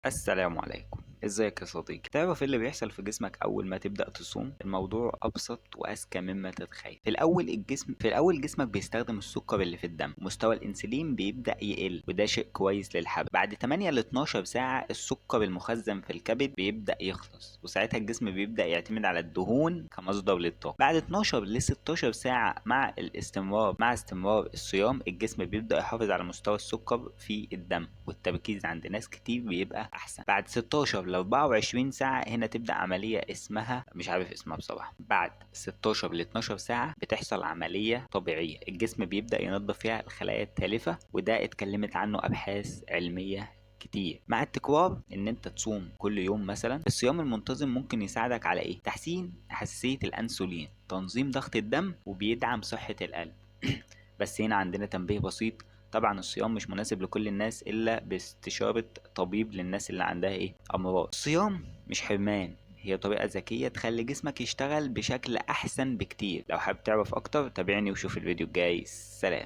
السلام عليكم. ازيك يا صديقي؟ تعرف ايه اللي بيحصل في جسمك اول ما تبدأ تصوم؟ الموضوع ابسط واذكى مما تتخيل. في الاول جسمك بيستخدم السكر اللي في الدم، مستوى الانسولين بيبدأ يقل وده شيء كويس للحرق. بعد 8 ل 12 ساعة السكر المخزن في الكبد بيبدأ يخلص، وساعتها الجسم بيبدأ يعتمد على الدهون كمصدر للطاقة. بعد 12 ل 16 ساعة مع استمرار الصيام الجسم بيبدأ يحافظ على مستوى السكر في الدم، والتركيز عند ناس كتير بيبقى احسن. بعد 16 ل 24 ساعة هنا تبدأ عملية اسمها، مش عارف اسمها بصراحة. بعد 16 ل 12 ساعة بتحصل عملية طبيعية الجسم بيبدأ ينظف فيها الخلايا التالفة، وده اتكلمت عنه أبحاث علمية كتير. مع التكرار ان انت تصوم كل يوم مثلا، الصيام المنتظم ممكن يساعدك على ايه؟ تحسين حساسية الانسولين، تنظيم ضغط الدم، وبيدعم صحة القلب. بس هنا عندنا تنبيه بسيط، طبعا الصيام مش مناسب لكل الناس الا باستشارة طبيب للناس اللي عندها ايه؟ امراض. الصيام مش حرمان، هي طريقة ذكية تخلي جسمك يشتغل بشكل احسن بكتير. لو حابب تعرف اكتر تابعني وشوف الفيديو الجاي. سلام.